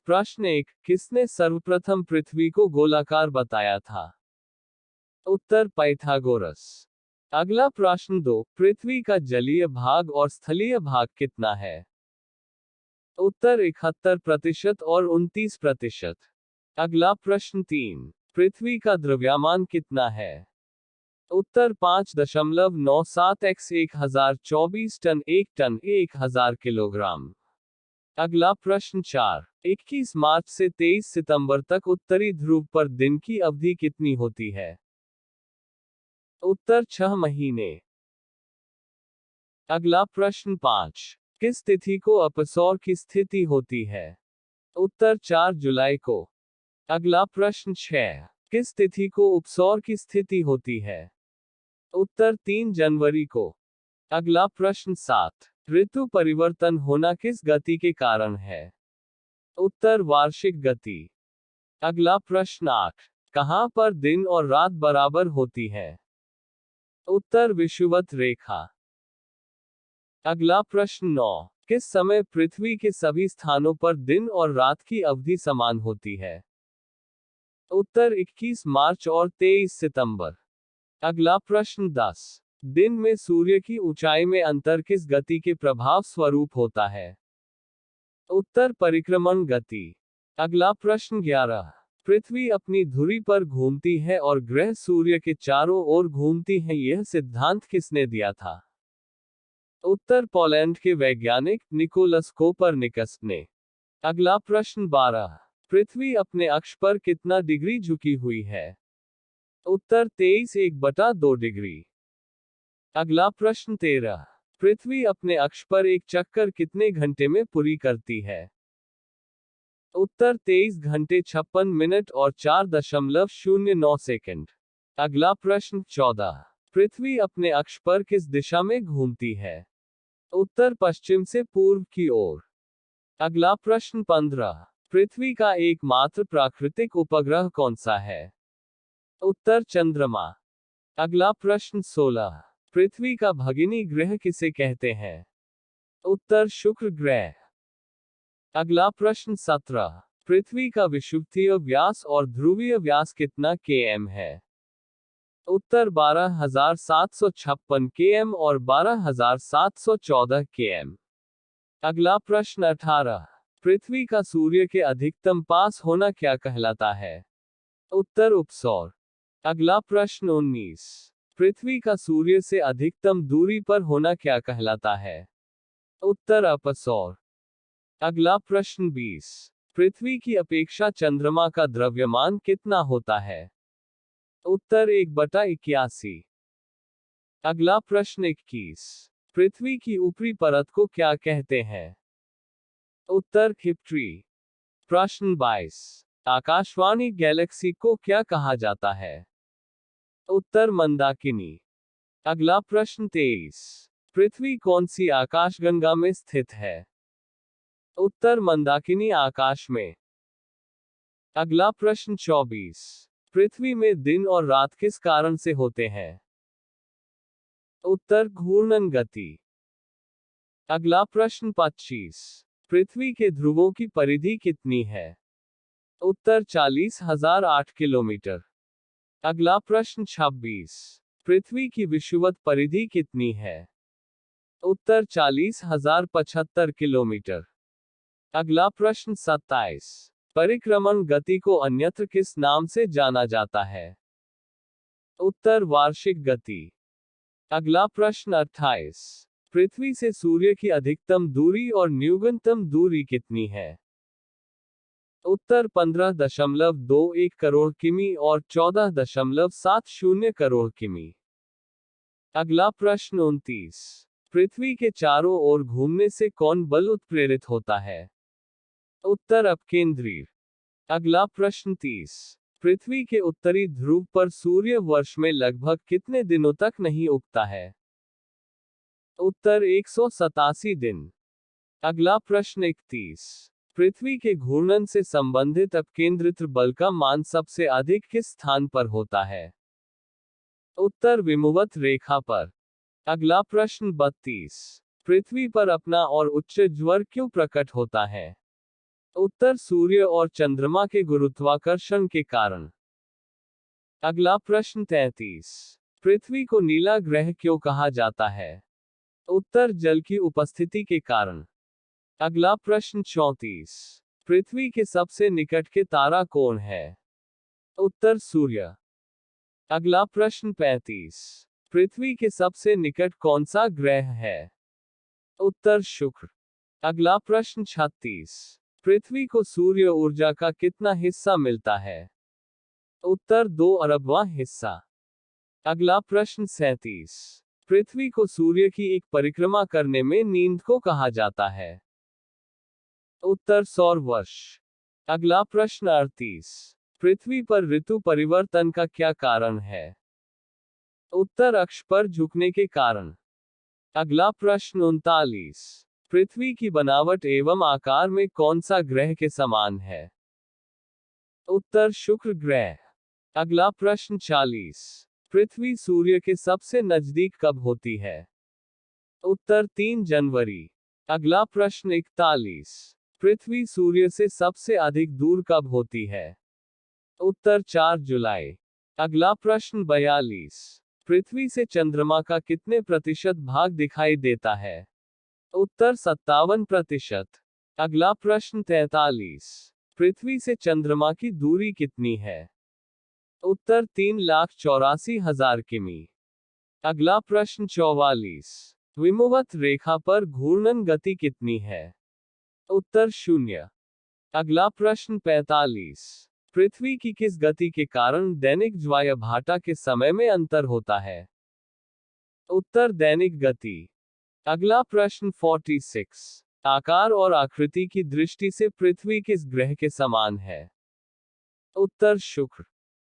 प्रश्न 1, किसने सर्वप्रथम पृथ्वी को गोलाकार बताया था? उत्तर पाइथागोरस। अगला प्रश्न 2, पृथ्वी का जलीय भाग और स्थलीय भाग कितना है? उत्तर 71% और 29%। अगला प्रश्न 3, पृथ्वी का द्रव्यमान कितना है? उत्तर 5.97 x 1024 टन, 1 टन 1000 किलोग्राम। अगला प्रश्न 4, 21 मार्च से 23 सितंबर तक उत्तरी ध्रुव पर दिन की अवधि कितनी होती है? उत्तर 6 महीने। अगला प्रश्न 5, किस तिथि को अपसौर की स्थिति होती है? उत्तर 4 जुलाई को। अगला प्रश्न 6, किस तिथि को उपसौर की स्थिति होती है? उत्तर 3 जनवरी को। अगला प्रश्न 7, ऋतु परिवर्तन होना किस गति के कारण है? उत्तर वार्षिक गति। अगला प्रश्न 8, कहां पर दिन और रात बराबर होती है? उत्तर विषुवत रेखा। अगला प्रश्न 9, किस समय पृथ्वी के सभी स्थानों पर दिन और रात की अवधि समान होती है? उत्तर 21 मार्च और 23 सितंबर। अगला प्रश्न 10, दिन में सूर्य की ऊंचाई में अंतर किस गति के प्रभाव स्वरूप होता है? उत्तर परिक्रमण गति। अगला प्रश्न 11, पृथ्वी अपनी धुरी पर घूमती है और ग्रह सूर्य के चारों ओर घूमती हैं, यह सिद्धांत किसने दिया था? उत्तर पोलैंड के वैज्ञानिक निकोलस कोपरनिकस ने। अगला प्रश्न 12, पृथ्वी अपने अक्ष पर कितना डिग्री झुकी हुई है? उत्तर 23.1/2 डिग्री। अगला प्रश्न 13, पृथ्वी अपने अक्ष पर एक चक्कर कितने घंटे में पूरी करती है? उत्तर 23 घंटे 56 मिनट और 4.09 सेकंड। अगला प्रश्न 14, पृथ्वी अपने अक्ष पर किस दिशा में घूमती है? उत्तर पश्चिम से पूर्व की ओर। अगला प्रश्न 15, पृथ्वी का एकमात्र प्राकृतिक उपग्रह कौन सा है? उत्तर चंद्रमा। अगला प्रश्न 16, पृथ्वी का भगिनी ग्रह किसे कहते हैं? उत्तर शुक्र ग्रह। अगला प्रश्न 17, पृथ्वी का विषुवतीय व्यास और ध्रुवीय व्यास कितना km है? उत्तर 12,756 km और 12,714 km। अगला प्रश्न 18, पृथ्वी का सूर्य के अधिकतम पास होना क्या कहलाता है? उत्तर उपसौर। अगला प्रश्न 19, पृथ्वी का सूर्य से अधिकतम दूरी पर होना क्या कहलाता है? उत्तर अपसौर। अगला प्रश्न 20, पृथ्वी की अपेक्षा चंद्रमा का द्रव्यमान कितना होता है? उत्तर 1/81। अगला प्रश्न 21, पृथ्वी की ऊपरी परत को क्या कहते हैं? उत्तर क्रिप्ट्री। प्रश्न 22, आकाशवाणी गैलेक्सी को क्या कहा जाता है? उत्तर मंदाकिनी। अगला प्रश्न 23, पृथ्वी कौन सी आकाशगंगा में स्थित है? उत्तर मंदाकिनी आकाश में। अगला प्रश्न 24, पृथ्वी में दिन और रात किस कारण से होते हैं? उत्तर घूर्णन गति। अगला प्रश्न 25, पृथ्वी के ध्रुवों की परिधि कितनी है? उत्तर 40,008 किलोमीटर। अगला प्रश्न 26, पृथ्वी की विषुवत परिधि कितनी है? उत्तर 40,075 किलोमीटर। अगला प्रश्न 27, परिक्रमण गति को अन्यत्र किस नाम से जाना जाता है? उत्तर वार्षिक गति। अगला प्रश्न 28, पृथ्वी से सूर्य की अधिकतम दूरी और न्यूनतम दूरी कितनी है? उत्तर 15.21 करोड़ किमी और 14.70 करोड़ किमी। अगला प्रश्न 29, पृथ्वी के चारों ओर घूमने से कौन बल उत्प्रेरित होता है? उत्तर अपकेंद्री। अगला प्रश्न 30, पृथ्वी के उत्तरी ध्रुव पर सूर्य वर्ष में लगभग कितने दिनों तक नहीं उगता है? उत्तर 187 दिन। अगला प्रश्न 31, पृथ्वी के घूर्णन से संबंधित अपकेंद्रित बल का मान सबसे अधिक किस स्थान पर होता है? उत्तर विषुवत रेखा पर। अगला प्रश्न 32, पृथ्वी पर अपना और उच्च ज्वर क्यों प्रकट होता है? उत्तर सूर्य और चंद्रमा के गुरुत्वाकर्षण के कारण। अगला प्रश्न 33। पृथ्वी को नीला ग्रह क्यों कहा जाता है? उत्तर जल की उपस्थिति के कारण। अगला प्रश्न 34। पृथ्वी के सबसे निकट के तारा कौन है? उत्तर सूर्य। अगला प्रश्न 35। पृथ्वी के सबसे निकट कौन सा ग्रह है? उत्तर शुक्र। अगला प्रश्न 36। पृथ्वी को सूर्य ऊर्जा का कितना हिस्सा मिलता है? उत्तर 2 अरबवां हिस्सा। अगला प्रश्न 37। पृथ्वी को सूर्य की एक परिक्रमा करने में नींद को कहा जाता है? उत्तर सौर वर्ष। अगला प्रश्न 38। पृथ्वी पर ऋतु परिवर्तन का क्या कारण है? उत्तर अक्ष पर झुकने के कारण। अगला प्रश्न 39। पृथ्वी की बनावट एवं आकार में कौन सा ग्रह के समान है? उत्तर शुक्र ग्रह। अगला प्रश्न 40। पृथ्वी सूर्य के सबसे नजदीक कब होती है? उत्तर 3 जनवरी। अगला प्रश्न 41। पृथ्वी सूर्य से सबसे अधिक दूर कब होती है? उत्तर 4 जुलाई। अगला प्रश्न 42। पृथ्वी से चंद्रमा का कितने प्रतिशत भाग दिखाई देता है? उत्तर 57%। अगला प्रश्न 43। पृथ्वी से चंद्रमा की दूरी कितनी है? उत्तर 3,84,000 किमी। अगला प्रश्न 44। विषुवत रेखा पर घूर्णन गति कितनी है? उत्तर 0। अगला प्रश्न 45। पृथ्वी की किस गति के कारण दैनिक ज्वायभाटा के समय में अंतर होता है? उत्तर दैनिक गति। अगला प्रश्न 46। आकार और आकृति की दृष्टि से पृथ्वी किस ग्रह के समान है? उत्तर शुक्र।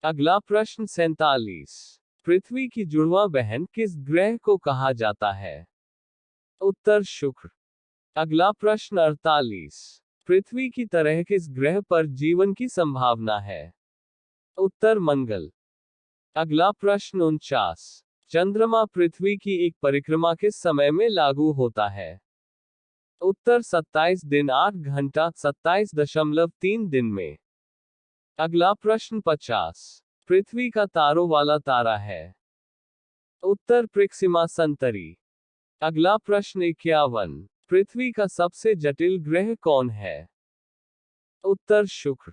अगला प्रश्न 47। पृथ्वी की जुड़वां बहन किस ग्रह को कहा जाता है? उत्तर शुक्र। अगला प्रश्न 48। पृथ्वी की तरह किस ग्रह पर जीवन की संभावना है? उत्तर मंगल। अगला प्रश्न 49। चंद्रमा पृथ्वी की एक परिक्रमा किस समय में लागू होता है? उत्तर 27 दिन 8 घंटा 27.3 दिन में। अगला प्रश्न 50। पृथ्वी का तारों वाला तारा है? उत्तर प्रिक्सिमा संतरी। अगला प्रश्न 51। पृथ्वी का सबसे जटिल ग्रह कौन है? उत्तर शुक्र।